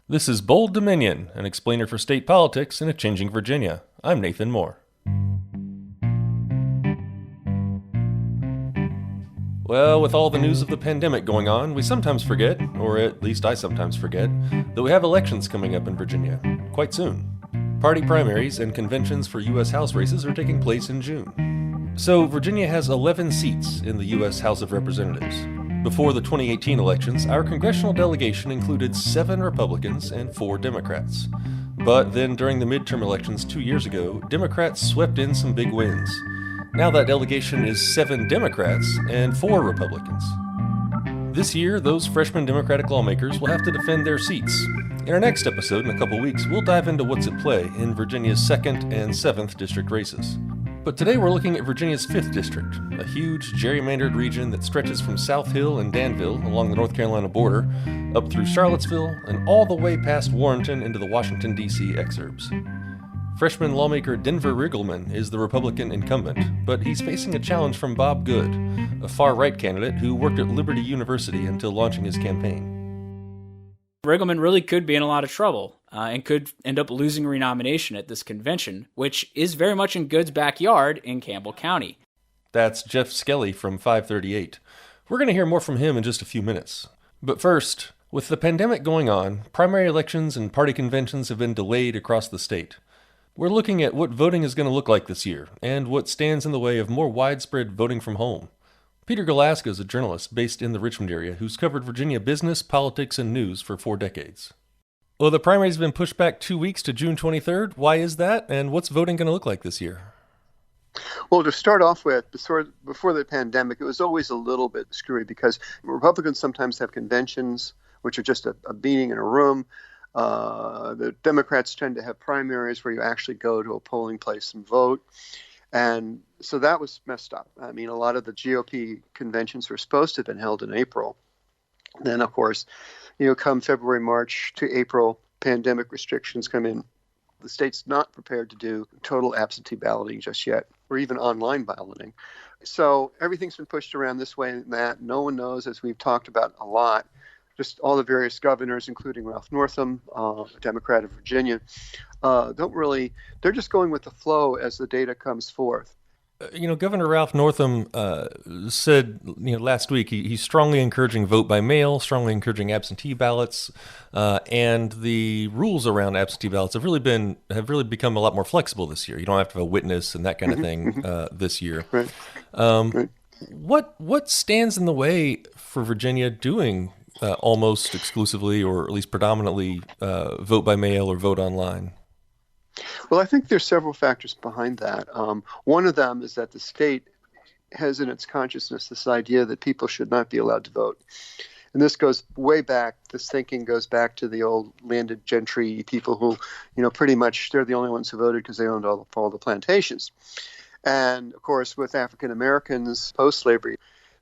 This is Bold Dominion, an explainer for state politics in a changing Virginia. I'm Nathan Moore. Well, with all the news of the pandemic going on, we sometimes forget, or at least I sometimes forget, that we have elections coming up in Virginia quite soon. Party primaries and conventions for U.S. House races are taking place in June. So, Virginia has 11 seats in the U.S. House of Representatives. Before the 2018 elections, our congressional delegation included 7 Republicans and 4 Democrats. But then during the midterm elections 2 years ago, Democrats swept in some big wins. Now that delegation is 7 Democrats and 4 Republicans. This year, those freshman Democratic lawmakers will have to defend their seats. In our next episode in a couple weeks, we'll dive into what's at play in Virginia's 2nd and 7th district races. But today we're looking at Virginia's 5th district, a huge gerrymandered region that stretches from South Hill and Danville along the North Carolina border, up through Charlottesville, and all the way past Warrenton into the Washington, D.C. exurbs. Freshman lawmaker Denver Riggleman is the Republican incumbent, but he's facing a challenge from Bob Good, a far-right candidate who worked at Liberty University until launching his campaign. Riggleman really could be in a lot of trouble and could end up losing renomination at this convention, which is very much in Good's backyard in Campbell County. That's Jeff Skelly from 538. We're going to hear more from him in just a few minutes. But first, with the pandemic going on, primary elections and party conventions have been delayed across the state. We're looking at what voting is going to look like this year, and what stands in the way of more widespread voting from home. Peter Galaska is a journalist based in the Richmond area who's covered Virginia business, politics, and news for 4 decades. Well, the primaries have been pushed back 2 weeks to June 23rd. Why is that, and what's voting going to look like this year? Well, to start off with, before the pandemic, it was always a little bit screwy because Republicans sometimes have conventions, which are just a meeting in a room. The Democrats tend to have primaries where you actually go to a polling place and vote. And so that was messed up. I mean, a lot of the GOP conventions were supposed to have been held in April. Then, of course, come February, March to April, pandemic restrictions come in. The state's not prepared to do total absentee balloting just yet, or even online balloting. So everything's been pushed around this way and that. No one knows, as we've talked about a lot, just all the various governors, including Ralph Northam, a Democrat of Virginia, they're just going with the flow as the data comes forth. Governor Ralph Northam said, last week he's strongly encouraging vote by mail, strongly encouraging absentee ballots, and the rules around absentee ballots have really become a lot more flexible this year. You don't have to have a witness and that kind of thing this year. Right. Right. What stands in the way for Virginia doing almost exclusively, or at least predominantly, vote by mail or vote online? Well, I think there's several factors behind that. One of them is that the state has in its consciousness this idea that people should not be allowed to vote. And this goes way back. This thinking goes back to the old landed gentry people who, pretty much they're the only ones who voted because they owned all the plantations. And, of course, with African Americans post-slavery,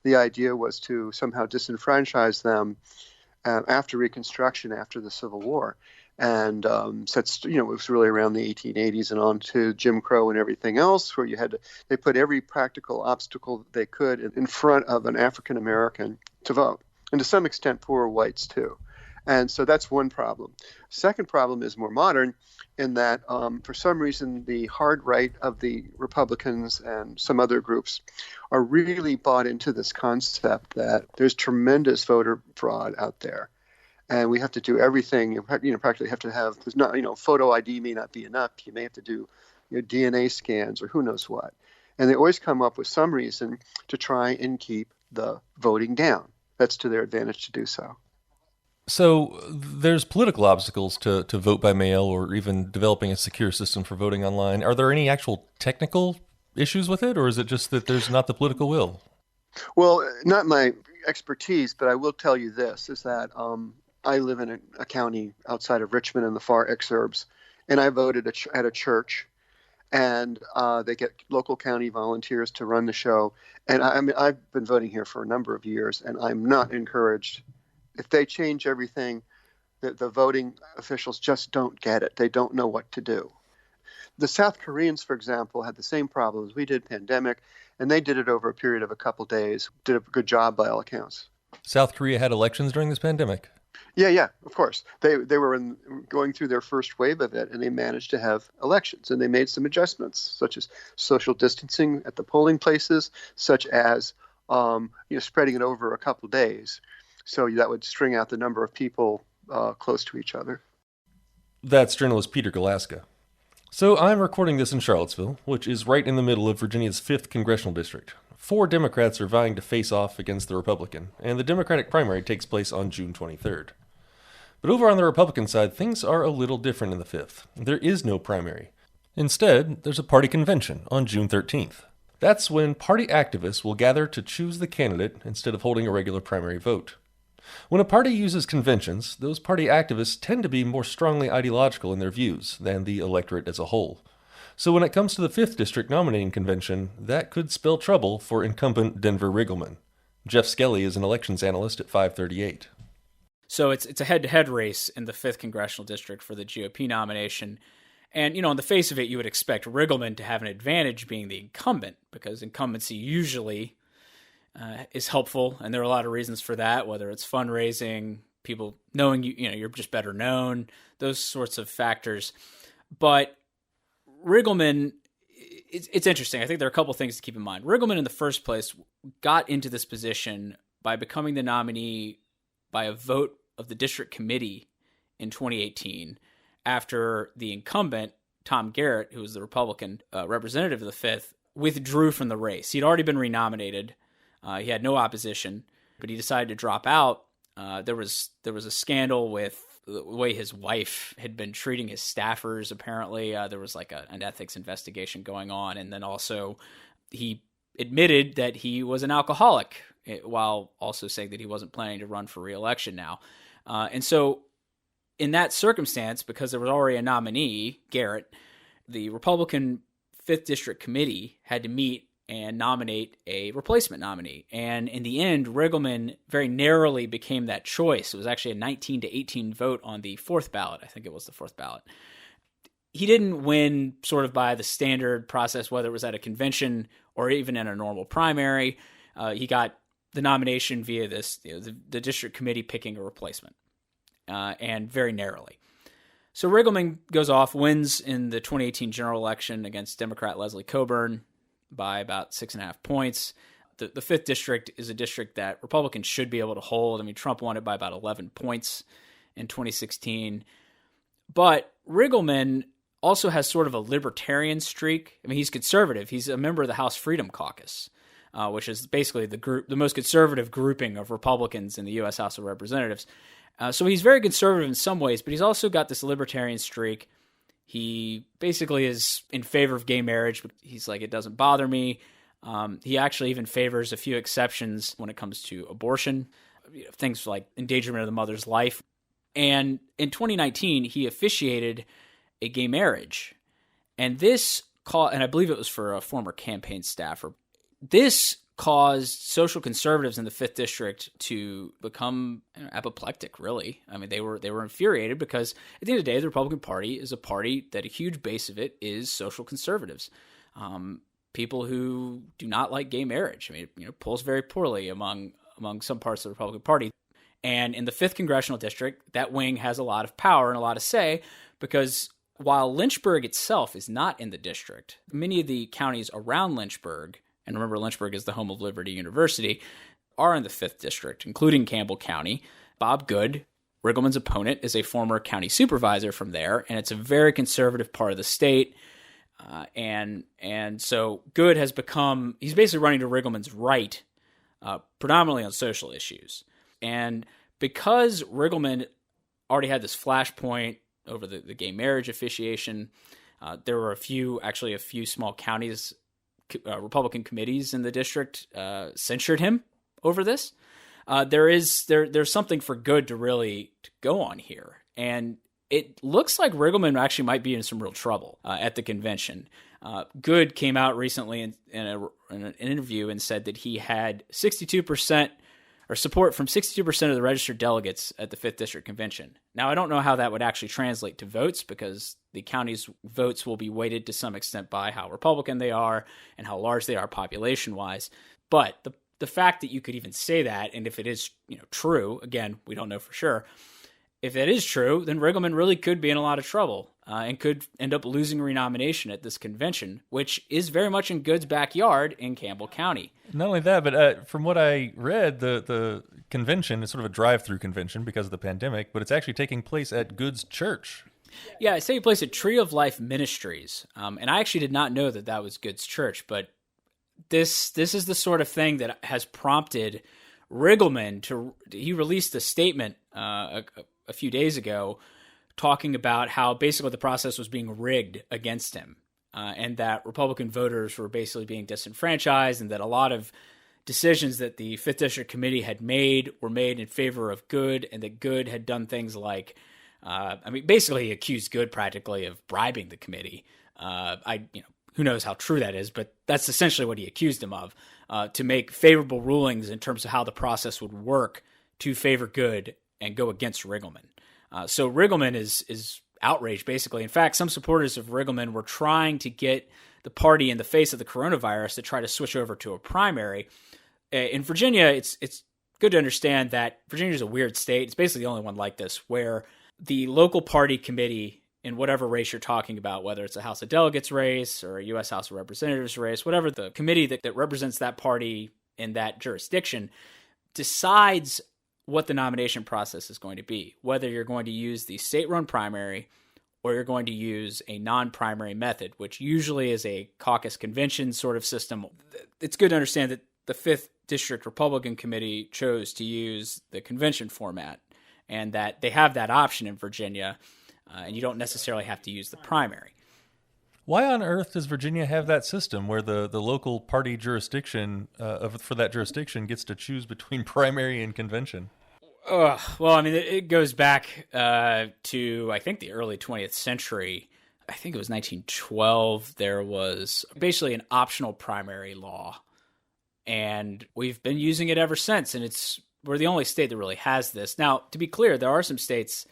the idea was to somehow disenfranchise them after Reconstruction, after the Civil War. And it was really around the 1880s and on to Jim Crow and everything else, where they put every practical obstacle they could in front of an African American to vote, and to some extent poor whites too. And so that's one problem. Second problem is more modern, in that for some reason the hard right of the Republicans and some other groups are really bought into this concept that there's tremendous voter fraud out there. And we have to do everything, practically have to have, there's not, photo ID may not be enough. You may have to do DNA scans or who knows what. And they always come up with some reason to try and keep the voting down. That's to their advantage to do so. So there's political obstacles to vote by mail or even developing a secure system for voting online. Are there any actual technical issues with it, or is it just that there's not the political will? Well, not my expertise, but I will tell you this, is that I live in a county outside of Richmond in the far exurbs, and I voted at a church, and they get local county volunteers to run the show. And I've been voting here for a number of years, and I'm not encouraged. If they change everything, the voting officials just don't get it. They don't know what to do. The South Koreans, for example, had the same problems we did, pandemic, and they did it over a period of a couple days, did a good job by all accounts. South Korea had elections during this pandemic? Yeah, of course. They were going through their first wave of it, and they managed to have elections, and they made some adjustments, such as social distancing at the polling places, such as spreading it over a couple days, so that would string out the number of people close to each other. That's journalist Peter Galaska. So I'm recording this in Charlottesville, which is right in the middle of Virginia's 5th Congressional District. 4 Democrats are vying to face off against the Republican, and the Democratic primary takes place on June 23rd. But over on the Republican side, things are a little different in the 5th. There is no primary. Instead, there's a party convention on June 13th. That's when party activists will gather to choose the candidate instead of holding a regular primary vote. When a party uses conventions, those party activists tend to be more strongly ideological in their views than the electorate as a whole. So when it comes to the 5th District nominating convention, that could spell trouble for incumbent Denver Riggleman. Jeff Skelly is an elections analyst at 538. So it's a head-to-head race in the 5th Congressional District for the GOP nomination. And, on the face of it, you would expect Riggleman to have an advantage being the incumbent, because incumbency usually is helpful, and there are a lot of reasons for that, whether it's fundraising, people knowing you're just better known, those sorts of factors. But Riggleman, it's interesting. I think there are a couple things to keep in mind. Riggleman, in the first place, got into this position by becoming the nominee by a vote of the district committee in 2018 after the incumbent, Tom Garrett, who was the Republican representative of the 5th, withdrew from the race. He'd already been renominated. He had no opposition, but he decided to drop out. There was a scandal with the way his wife had been treating his staffers, apparently. There was like an ethics investigation going on, and then also he admitted that he was an alcoholic, while also saying that he wasn't planning to run for re-election now. And so in that circumstance, because there was already a nominee, Garrett, the Republican 5th District Committee had to meet and nominate a replacement nominee. And in the end, Riggleman very narrowly became that choice. It was actually a 19-18 vote on the 4th ballot. I think it was the 4th ballot. He didn't win sort of by the standard process, whether it was at a convention or even in a normal primary. He got the nomination via this, the district committee picking a replacement, and very narrowly. So Riggleman goes off, wins in the 2018 general election against Democrat Leslie Coburn by about 6.5 points. The 5th district is a district that Republicans should be able to hold. I mean, Trump won it by about 11 points in 2016. But Riggleman also has sort of a libertarian streak. I mean, he's conservative. He's a member of the House Freedom Caucus, which is basically the most conservative grouping of Republicans in the U.S. House of Representatives. So he's very conservative in some ways, but he's also got this libertarian streak. He basically is in favor of gay marriage, but he's like, it doesn't bother me. He actually even favors a few exceptions when it comes to abortion, things like endangerment of the mother's life. And in 2019, he officiated a gay marriage. And and I believe it was for a former campaign staffer. This caused social conservatives in the 5th District to become apoplectic, really. I mean, they were infuriated because at the end of the day, the Republican Party is a party that a huge base of it is social conservatives. People who do not like gay marriage. I mean, polls very poorly among some parts of the Republican Party. And in the 5th Congressional District, that wing has a lot of power and a lot of say, because while Lynchburg itself is not in the district, many of the counties around Lynchburg, and remember Lynchburg is the home of Liberty University, are in the 5th District, including Campbell County. Bob Good, Riggleman's opponent, is a former county supervisor from there, and it's a very conservative part of the state. And so Good has he's basically running to Riggleman's right, predominantly on social issues. And because Riggleman already had this flashpoint over the gay marriage officiation, there were a few small counties, Republican committees in the district censured him over this. There's something for Good to really go on here. And it looks like Riggleman actually might be in some real trouble at the convention. Good came out recently in an interview and said that he had 62% or support from 62% of the registered delegates at the 5th District Convention. Now, I don't know how that would actually translate to votes, because the county's votes will be weighted to some extent by how Republican they are and how large they are population-wise. But the fact that you could even say that, and if it is true, again, we don't know for sure, if that is true, then Riggleman really could be in a lot of trouble and could end up losing renomination at this convention, which is very much in Good's backyard in Campbell County. Not only that, but from what I read, the convention is sort of a drive-through convention because of the pandemic, but it's actually taking place at Good's church. Yeah, it's taking place at Tree of Life Ministries, and I actually did not know that was Good's church, but this is the sort of thing that has prompted Riggleman he released a statement a few days ago talking about how basically the process was being rigged against him and that Republican voters were basically being disenfranchised and that a lot of decisions that the 5th District Committee had made were made in favor of Good and that Good had done things like, basically he accused Good practically of bribing the committee. Who knows how true that is, but that's essentially what he accused him of, to make favorable rulings in terms of how the process would work to favor Good and go against Riggleman. So Riggleman is outraged, basically. In fact, some supporters of Riggleman were trying to get the party in the face of the coronavirus to try to switch over to a primary. In Virginia, it's good to understand that Virginia is a weird state. It's basically the only one like this, where the local party committee in whatever race you're talking about, whether it's a House of Delegates race or a U.S. House of Representatives race, whatever the committee that represents that party in that jurisdiction decides what the nomination process is going to be, whether you're going to use the state-run primary or you're going to use a non-primary method, which usually is a caucus convention sort of system. It's good to understand that the 5th District Republican Committee chose to use the convention format and that they have that option in Virginia, and you don't necessarily have to use the primary. Why on earth does Virginia have that system where the local party jurisdiction for that jurisdiction gets to choose between primary and convention? Well, it goes back to, I think, the early 20th century. I think it was 1912. There was basically an optional primary law, and we've been using it ever since, and we're the only state that really has this. Now, to be clear, there are some states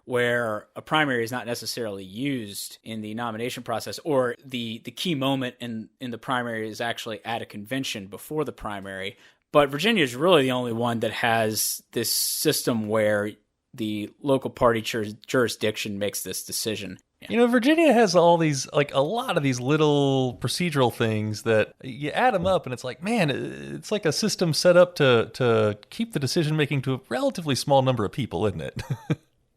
where a primary is not necessarily used in the nomination process, or the key moment in the primary is actually at a convention before the primary. But Virginia is really the only one that has this system where the local party jurisdiction makes this decision. Virginia has all these, a lot of these little procedural things that you add them up and it's like, man, it's like a system set up to keep the decision making to a relatively small number of people, isn't it?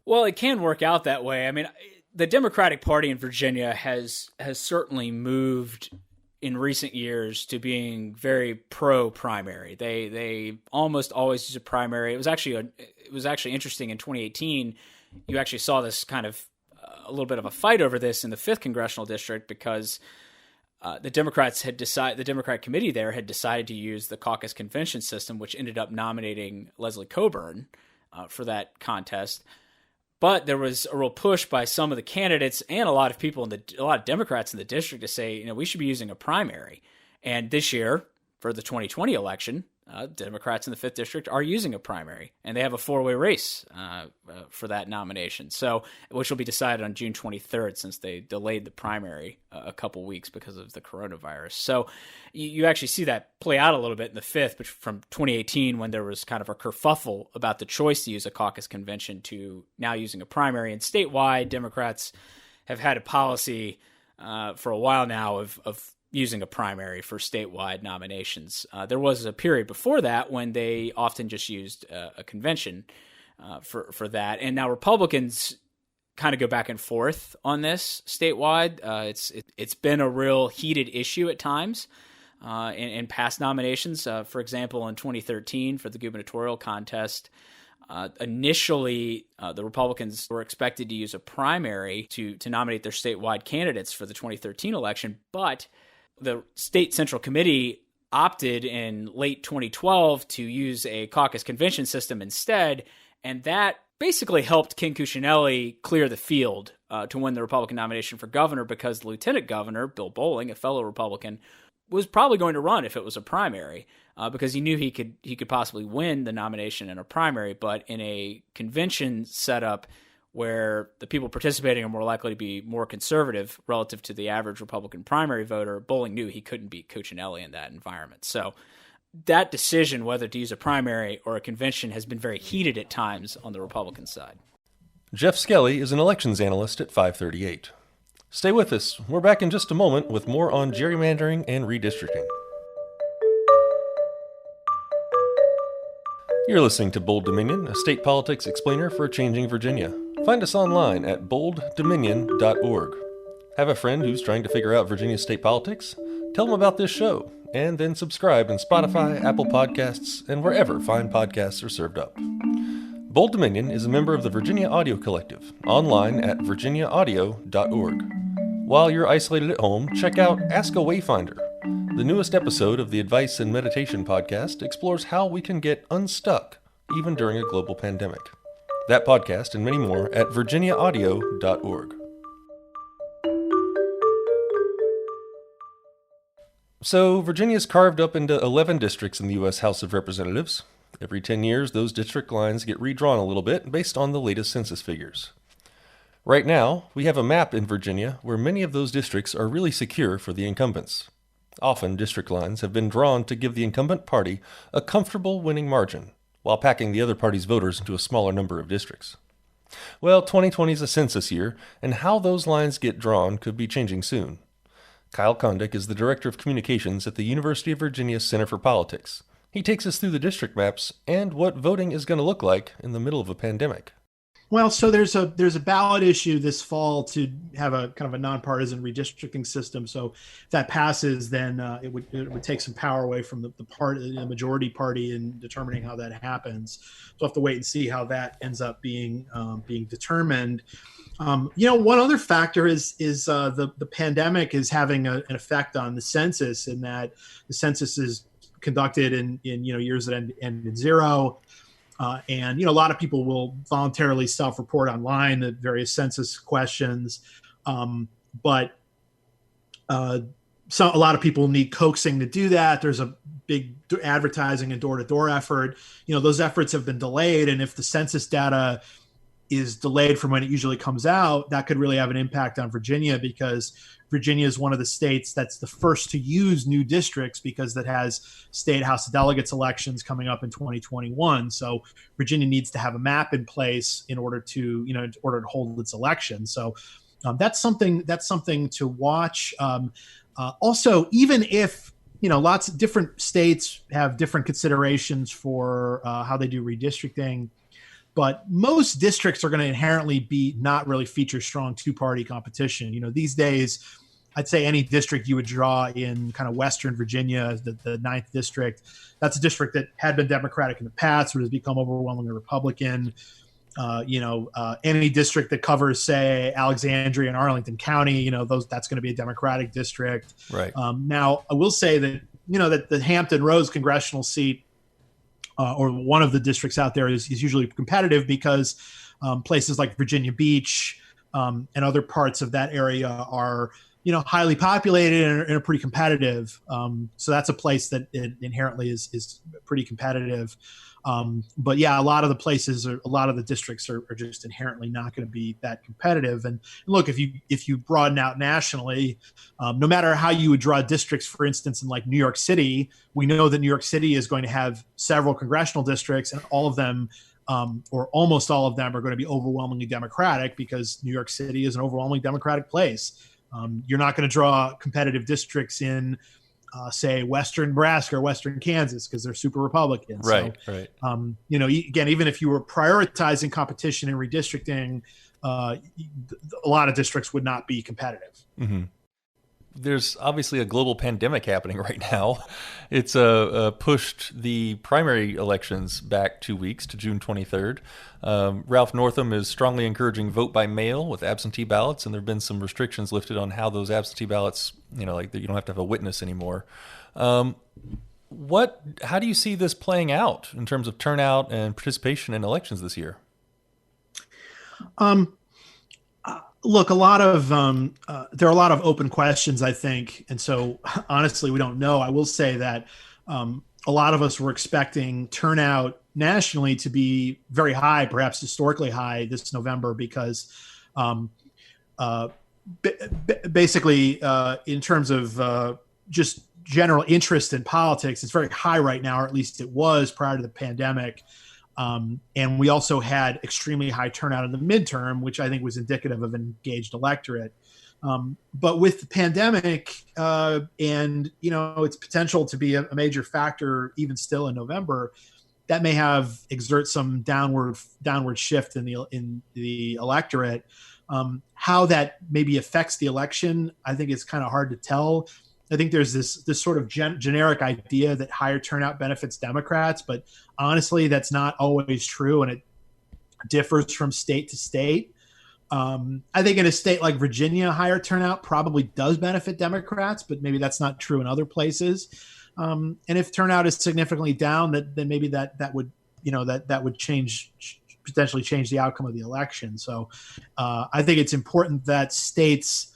Well, it can work out that way. The Democratic Party in Virginia has certainly moved in recent years to being very pro-primary. They almost always use a primary. It was actually interesting in 2018. You actually saw this kind of a little bit of a fight over this in the 5th Congressional District because the Democratic committee there had decided to use the caucus convention system, which ended up nominating Leslie Coburn for that contest. But there was a real push by some of the candidates and a lot of people a lot of Democrats in the district to say, we should be using a primary. And this year, for the 2020 election, Democrats in the 5th District are using a primary, and they have a 4-way race for that nomination. So, which will be decided on June 23rd, since they delayed the primary a couple weeks because of the coronavirus. So, you actually see that play out a little bit in the 5th, but from 2018, when there was kind of a kerfuffle about the choice to use a caucus convention to now using a primary. And statewide, Democrats have had a policy for a while now of using a primary for statewide nominations. There was a period before that when they often just used a convention for that. And now Republicans kind of go back and forth on this statewide. It's been a real heated issue at times in past nominations. For example, in 2013 for the gubernatorial contest, initially, the Republicans were expected to use a primary to nominate their statewide candidates for the 2013 election, but the state central committee opted in late 2012 to use a caucus convention system instead, and that basically helped Ken Cuccinelli clear the field to win the Republican nomination for governor, because the lieutenant governor, Bill Bolling, a fellow Republican, was probably going to run if it was a primary, because he knew he could possibly win the nomination in a primary, but in a convention setup where the people participating are more likely to be more conservative relative to the average Republican primary voter, Bolling knew he couldn't beat Cuccinelli in that environment. So that decision, whether to use a primary or a convention, has been very heated at times on the Republican side. Jeff Skelly is an elections analyst at 538. Stay with us. We're back in just a moment with more on gerrymandering and redistricting. You're listening to Bold Dominion, a state politics explainer for a changing Virginia. Find us online at bolddominion.org. Have a friend who's trying to figure out Virginia state politics? Tell them about this show, and then subscribe in Spotify, Apple Podcasts, and wherever fine podcasts are served up. Bold Dominion is a member of the Virginia Audio Collective, online at virginiaaudio.org. While you're isolated at home, check out Ask a Wayfinder. The newest episode of the Advice and Meditation podcast explores how we can get unstuck even during a global pandemic. That podcast and many more at virginiaaudio.org. So, Virginia's carved up into 11 districts in the U.S. House of Representatives. Every 10 years, those district lines get redrawn a little bit based on the latest census figures. Right now, we have a map in Virginia where many of those districts are really secure for the incumbents. Often, district lines have been drawn to give the incumbent party a comfortable winning margin, while packing the other party's voters into a smaller number of districts. Well, 2020 is a census year, and how those lines get drawn could be changing soon. Kyle Kondik is the Director of Communications at the University of Virginia Center for Politics. He takes us through the district maps and what voting is going to look like in the middle of a pandemic. Well, so there's a ballot issue this fall to have a kind of a nonpartisan redistricting system. So if that passes, then it would take some power away from the majority party in determining how that happens. So we'll have to wait and see how that ends up being determined. One other factor is the pandemic is having an effect on the census, in that the census is conducted in years that end in zero. And a lot of people will voluntarily self-report online the various census questions, but a lot of people need coaxing to do that. There's a big advertising and door-to-door effort. Those efforts have been delayed, and if the census data is delayed from when it usually comes out, that could really have an impact on Virginia, because Virginia is one of the states that's the first to use new districts, because that has state House of Delegates elections coming up in 2021. So Virginia needs to have a map in place in order to hold its election. So that's something to watch. Also, even if lots of different states have different considerations for how they do redistricting, but most districts are going to inherently be not really feature strong two-party competition. These days, I'd say any district you would draw in kind of Western Virginia, the 9th district, that's a district that had been Democratic in the past, but has become overwhelmingly Republican. Any district that covers, say, Alexandria and Arlington County, that's going to be a Democratic district. Right. Now, I will say that, that the Hampton Roads congressional seat, or one of the districts out there, is usually competitive, because places like Virginia Beach and other parts of that area are, highly populated and are pretty competitive. So that's a place that inherently is pretty competitive. But yeah, a lot of the districts are just inherently not going to be that competitive. And look, if you broaden out nationally, no matter how you would draw districts, for instance, in like New York City, we know that New York City is going to have several congressional districts, and all of them, or almost all of them, are going to be overwhelmingly Democratic, because New York City is an overwhelmingly Democratic place. You're not going to draw competitive districts in say Western Nebraska or Western Kansas, because they're super Republican. Right. Again, even if you were prioritizing competition and redistricting, a lot of districts would not be competitive. Mm-hmm. There's obviously a global pandemic happening right now. It's pushed the primary elections back 2 weeks to June 23rd. Ralph Northam is strongly encouraging vote by mail with absentee ballots, and there have been some restrictions lifted on how those absentee ballots, like you don't have to have a witness anymore. How do you see this playing out in terms of turnout and participation in elections this year? Look, there are a lot of open questions, I think. And so honestly, we don't know. I will say that a lot of us were expecting turnout nationally to be very high, perhaps historically high this November, because basically in terms of just general interest in politics. It's very high right now, or at least it was prior to the pandemic. And we also had extremely high turnout in the midterm, which I think was indicative of an engaged electorate. But with the pandemic and, its potential to be a major factor even still in November, that may exert some downward shift in the electorate. How that maybe affects the election, I think it's kind of hard to tell. I think there's this sort of generic idea that higher turnout benefits Democrats, but honestly, that's not always true, and it differs from state to state. I think in a state like Virginia, higher turnout probably does benefit Democrats, but maybe that's not true in other places. And if turnout is significantly down, then maybe that would potentially change the outcome of the election. So I think it's important that states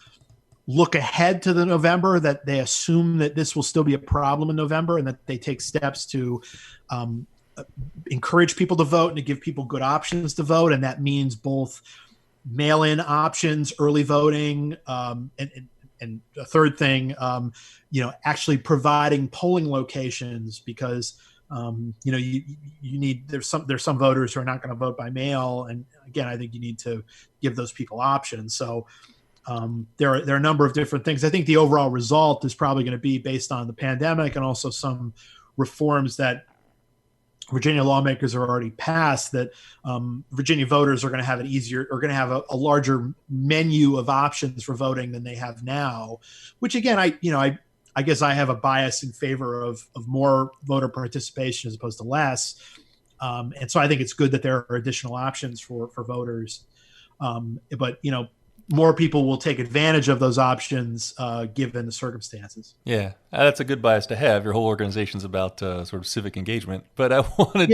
look ahead to the November, that they assume that this will still be a problem in November, and that they take steps to encourage people to vote and to give people good options to vote. And that means both mail-in options, early voting, and a third thing, actually providing polling locations, because you need there's some voters who are not going to vote by mail, and again, I think you need to give those people options. So there are a number of different things. I think the overall result is probably going to be based on the pandemic and also some reforms that Virginia lawmakers have already passed, that Virginia voters are going to have a larger menu of options for voting than they have now, which again, I guess I have a bias in favor of more voter participation as opposed to less. And so I think it's good that there are additional options for voters. But more people will take advantage of those options given the circumstances. Yeah, that's a good bias to have. Your whole organization's about sort of civic engagement. But I wanted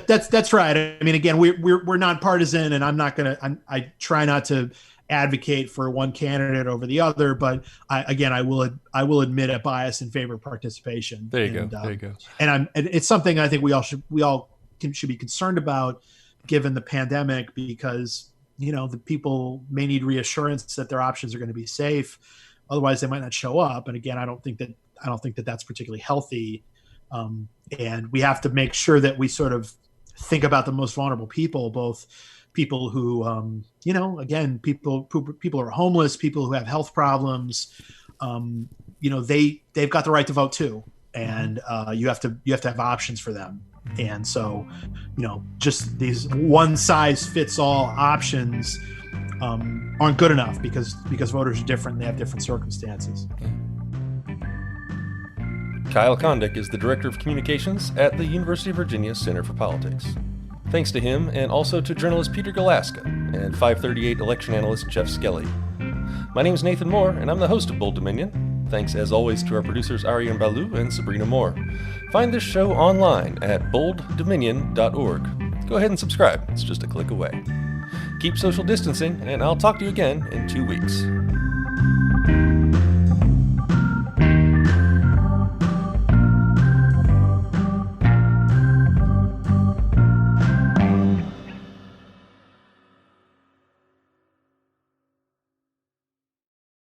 that's right. I mean, again, we're nonpartisan, and I try not to advocate for one candidate over the other, but I will admit a bias in favor of participation. There you go. And it's something I think we all should be concerned about given the pandemic, because the people may need reassurance that their options are going to be safe. Otherwise, they might not show up. And again, I don't think that that's particularly healthy. And we have to make sure that we sort of think about the most vulnerable people, both people who, again, people who are homeless, people who have health problems. They've got the right to vote too, and you have to have options for them. And so, just these one-size-fits-all options aren't good enough because voters are different and they have different circumstances. Kyle Kondik is the Director of Communications at the University of Virginia Center for Politics. Thanks to him, and also to journalist Peter Galaska and 538 election analyst Jeff Skelly. My name is Nathan Moore, and I'm the host of Bold Dominion. Thanks, as always, to our producers Ariane Balou and Sabrina Moore. Find this show online at bolddominion.org. Go ahead and subscribe. It's just a click away. Keep social distancing, and I'll talk to you again in 2 weeks.